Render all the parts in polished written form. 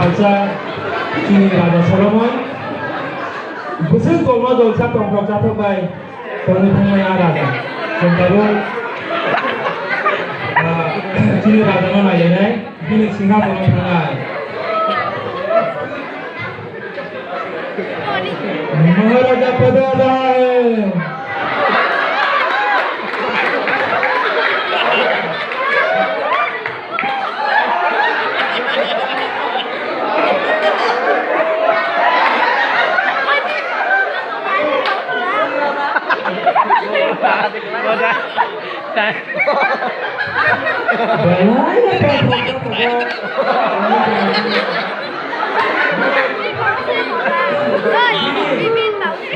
살짝 진이라도 서러먼 무슨 고마도 자동으로 잡혀봐야 돈이 통해 알아서 정답은 진이라도 나이네 비는 싱가포르 상하이 महाराजा पधारा है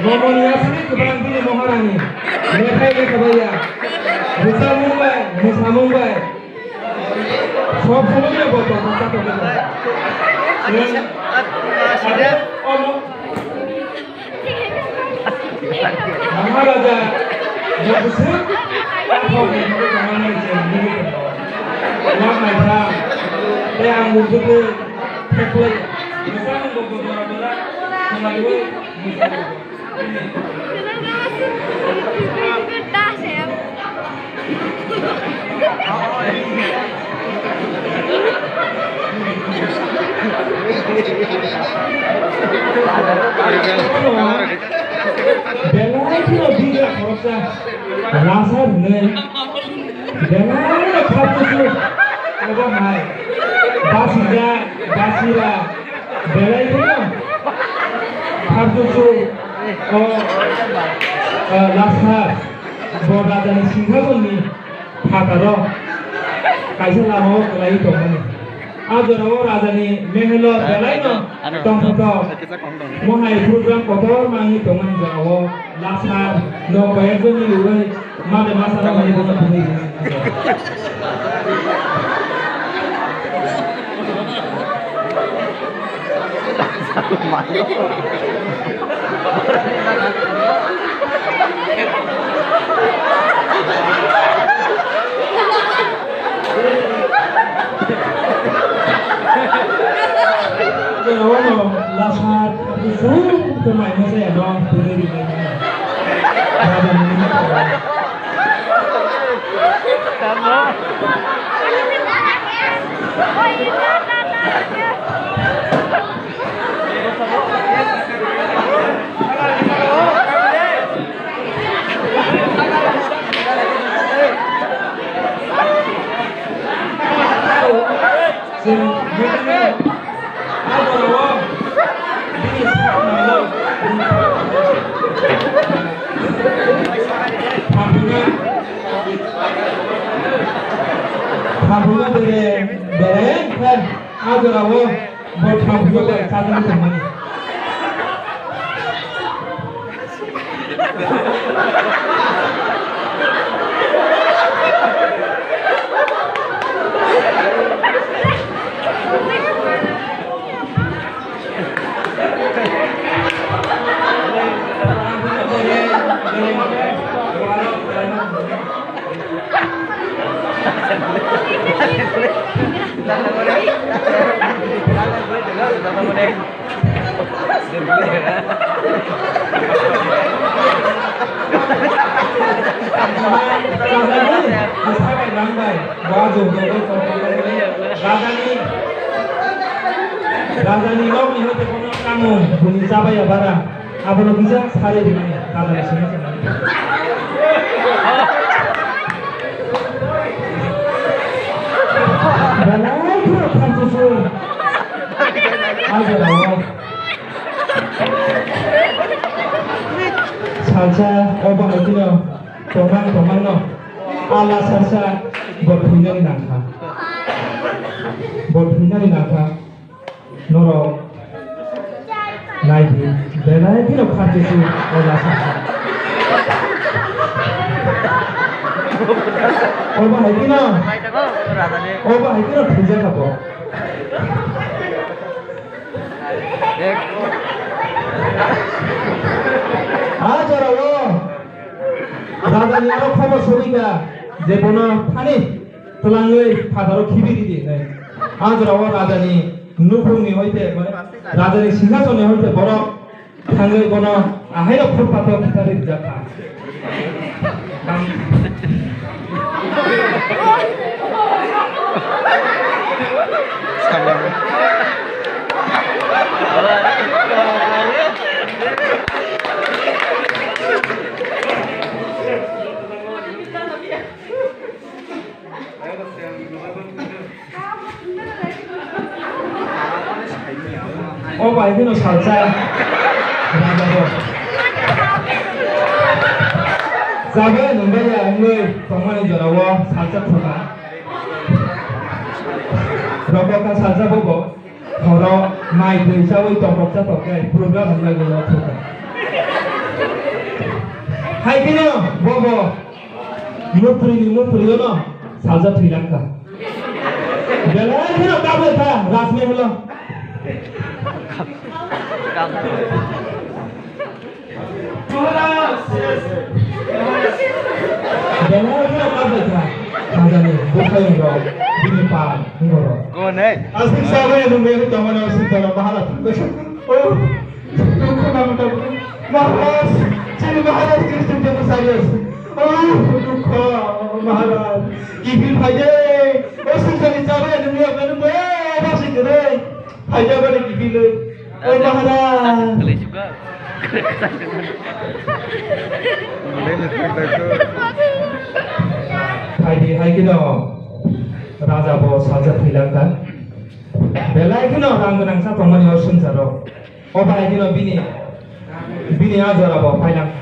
Ngomongnya sini kebetulan gini Maharani, mereka ini kebaya, Musa Mumbai, sob semuanya botol masa botol. Ada omong, Maharaja, yang besar, apa yang mana jadi yang mana, yang mungkin terkait, misalnya beberapa orang melalui misalnya. Lasar Bordadani Singhavani Hataro Kaisalamo Kalai Tomani Adoro Radani Mehelo Dalaino Tompoto Mohai program Kotor Mangi Toman Jawo Lasar No Bayazoni Uwe Made Masara Mani Dona Puni Lasar itu pemain saya dong dari Kampungnya dari kan ada rawa buat kampungnya dari sana itu mana? Radani lo ini hote kono kamu bunyi siapa ya bara? Apa lo bisa sekali di mana? Kalau di sini. Balai itu kan susul. Aja lah. Salsa obang itu lo, tomang lo. Ala salsa berpunya di nangka. Berpunya di nangka. Noro naik belai itu lo kerja tu ala salsa. Obang itu lo. Obang itu lo kerja apa? Aja lo. Radani aro khobor sorika je bono pani tulangoi phadaro khibiri di nai. Aja lo radani নুপুংনি হইতে মানে রাজার সিংহাসনে হইতে বড় থাঙ্গে কোন আহের ফুটপাত খিতারি জাকা Opa, ini no salsa. Sabe, nombor ya, ini pemain Jawa salsa pula. Robokan salsa bobo, kalau mai desa itu topok topok, program lagi lagi. Hai kini, bobo, mupri no, salsa Sri-Lanka. Jalan kini kabe ta, rasmi holo. Asik sahabat yang memiliki teman yang sudah mahalat. Oh, duka nama tahu. Mahalas, ciri mahalas Kristen jatuh serius. Oh, duka mahalas. Ibil aja. Oh, sudah sahabat yang memiliki masih keren. Aja balik ibil. Oh, mahalas. Kali juga. Hai kino Raja bo salsa Sri-Lanka. Belai kino rang sa pemani osun jaro. Oba hai kino bini ajara bo Sri-Lanka.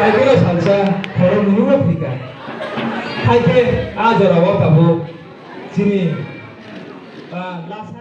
Hai kino salsa orang dulu Afrika. Hai ke ajara bo tabu sini. Last